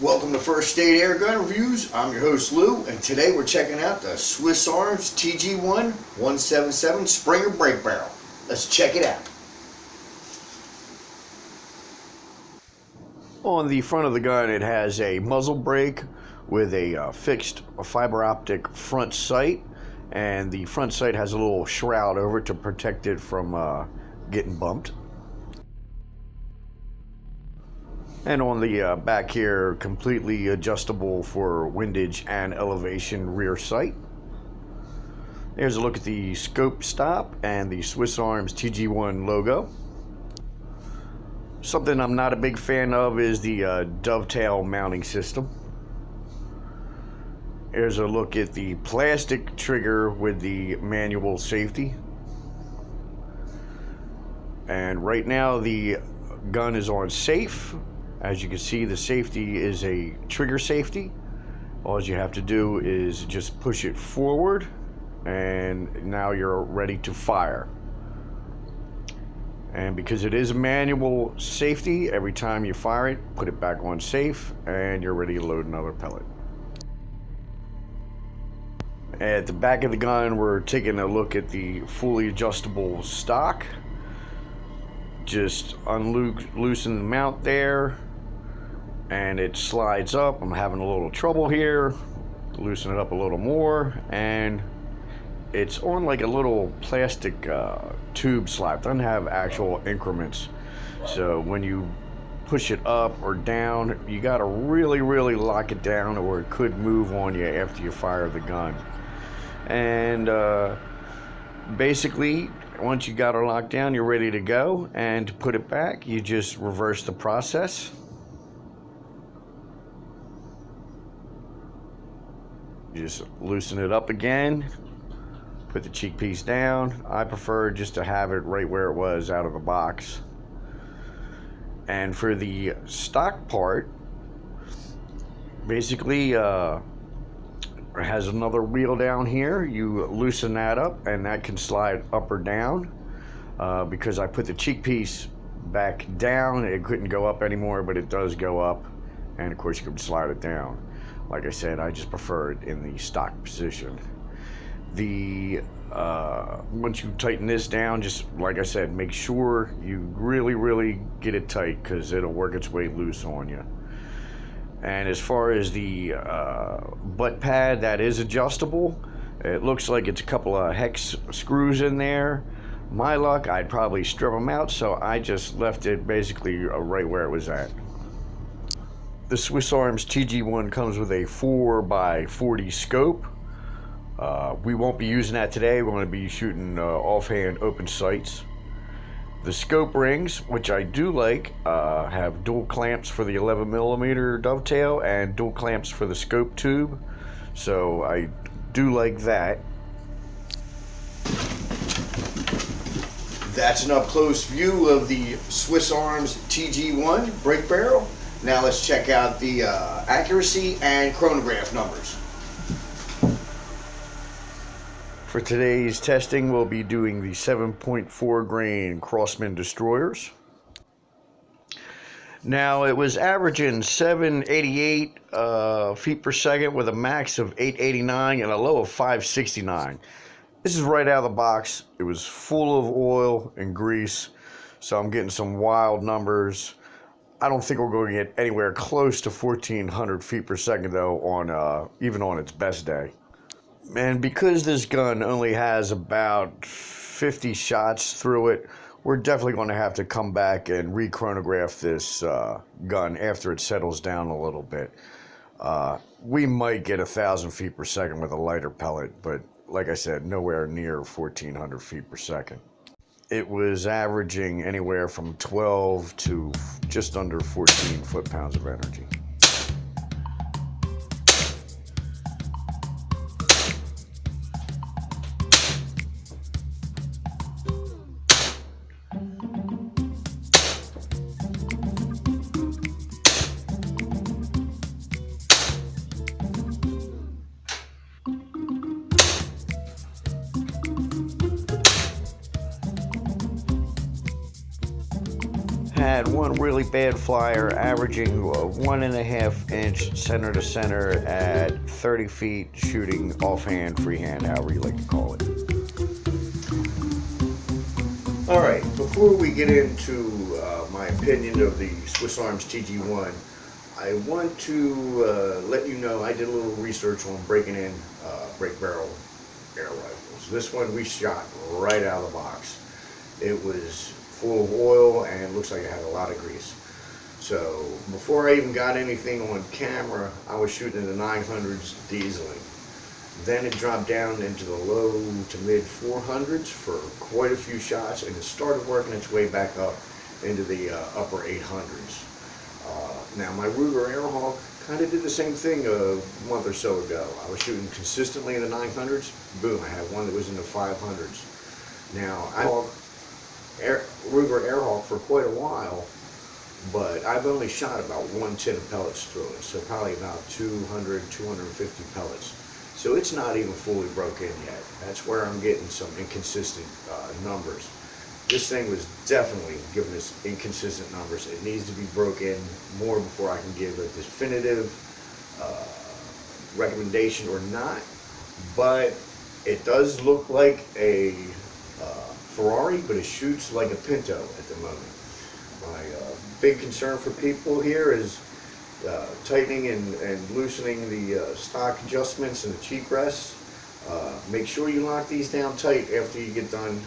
Welcome to First State Airgun Reviews. I'm your host Lou, and today we're checking out the Swiss Arms TG-1 177 Springer brake barrel. Let's check it out. On the front of the gun, it has a muzzle brake with a fixed fiber optic front sight, and the front sight has a little shroud over it to protect it from getting bumped. And on the back here, completely adjustable for windage and elevation rear sight. Here's a look at the scope stop and the Swiss Arms TG-1 logo. Something I'm not a big fan of is the Dovetail mounting system. Here's a look at the plastic trigger with the manual safety. And right now the gun is on safe. As you can see, the safety is a trigger safety. All you have to do is just push it forward, and now you're ready to fire. And because it is a manual safety, every time you fire it, put it back on safe, and you're ready to load another pellet. At the back of the gun, we're taking a look at the fully adjustable stock. Just loosen the mount there, and it slides up. I'm having a little trouble here. Loosen it up a little more, and it's on like a little plastic tube slide. Doesn't have actual increments, so when you push it up or down, you got to really lock it down, or it could move on you after you fire the gun. And basically, once you got it locked down, you're ready to go. And to put it back, you just reverse the process. You just loosen it up again, put the cheek piece down. I prefer just to have it right where it was out of the box. And for the stock part, basically it has another wheel down here. You loosen that up, and that can slide up or down. Because I put the cheek piece back down, it couldn't go up anymore, but it does go up, and of course you can slide it down. Like I said, I just prefer it in the stock position. The once you tighten this down, just like I said, make sure you really get it tight, because it'll work its way loose on you. And as far as the butt pad, that is adjustable. It looks like it's a couple of hex screws in there. My luck, I'd probably strip them out, so I just left it basically right where it was at. The Swiss Arms TG-1 comes with a 4x40 scope. We won't be using that today. We're going to be shooting offhand open sights. The scope rings, which I do like, have dual clamps for the 11mm dovetail and dual clamps for the scope tube. So I do like that. That's an up-close view of the Swiss Arms TG-1 brake barrel. Now let's check out the accuracy and chronograph numbers. For today's testing, we'll be doing the 7.4 grain Crossman destroyers. Now, it was averaging 788 feet per second with a max of 889 and a low of 569. This is right out of the box. It was full of oil and grease, so I'm getting some wild numbers. I don't think we're going to get anywhere close to 1,400 feet per second, though, on even on its best day. And because this gun only has about 50 shots through it, we're definitely going to have to come back and re-chronograph this gun after it settles down a little bit. We might get 1,000 feet per second with a lighter pellet, but like I said, nowhere near 1,400 feet per second. It was averaging anywhere from 12 to just under 14 foot-pounds of energy. had one really bad flyer averaging 1.5 inch center to center at 30 feet, shooting offhand, freehand, however you like to call it. All right, before we get into my opinion of the Swiss Arms TG-1, I want to let you know I did a little research on breaking in break barrel air rifles. This one we shot right out of the box. It was full of oil and looks like it had a lot of grease. So before I even got anything on camera, I was shooting in the 900s dieseling. Then it dropped down into the low to mid 400s for quite a few shots, and it started working its way back up into the upper 800s. Now my Ruger Airhawk kind of did the same thing a month or so ago. I was shooting consistently in the 900s. Boom, I had one that was in the 500s. Now I Ruger Airhawk for quite a while, but I've only shot about 1 tin of pellets through it, so probably about 200, 250 pellets. So it's not even fully broke in yet. That's where I'm getting some inconsistent numbers. This thing was definitely giving us inconsistent numbers. It needs to be broken more before I can give a definitive recommendation or not. But it does look like a Ferrari, but it shoots like a Pinto at the moment. My big concern for people here is tightening and loosening the stock adjustments and the cheek rests. Make sure you lock these down tight after you get done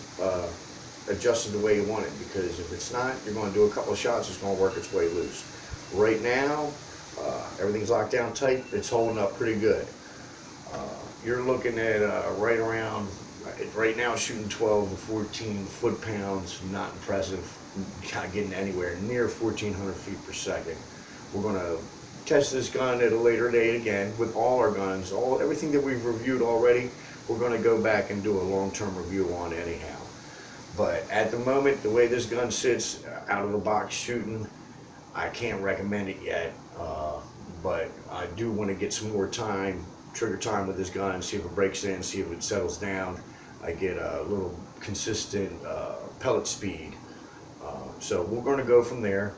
adjusted the way you want it, because if it's not, you're going to do a couple of shots, it's going to work its way loose. Right now, everything's locked down tight, it's holding up pretty good. You're looking at right around, right now shooting 12 to 14 foot-pounds, not impressive, not getting anywhere near 1,400 feet per second. We're going to test this gun at a later date again with all our guns, everything that we've reviewed already. We're going to go back and do a long-term review on anyhow. But at the moment, the way this gun sits out of the box shooting, I can't recommend it yet. But I do want to get some more time, trigger time with this gun, see if it breaks in, see if it settles down. I get a little consistent pellet speed. So we're going to go from there.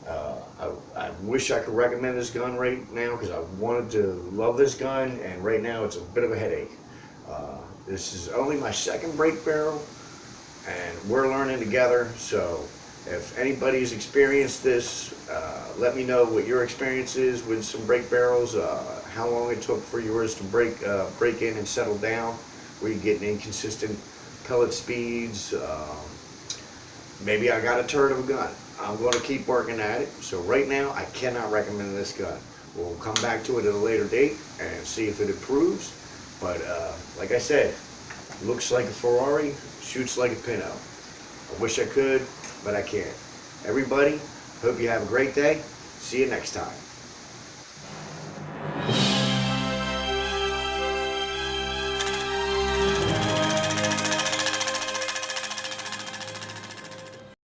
I wish I could recommend this gun right now because I wanted to love this gun, and right now it's a bit of a headache. This is only my second break barrel, and we're learning together. So if anybody's experienced this, let me know what your experience is with some break barrels, how long it took for yours to break in and settle down. Were you getting inconsistent pellet speeds? Maybe I got a turd of a gun. I'm going to keep working at it. So right now, I cannot recommend this gun. We'll come back to it at a later date and see if it improves. But like I said, looks like a Ferrari, shoots like a Pinto. I wish I could, but I can't. Everybody, hope you have a great day. See you next time.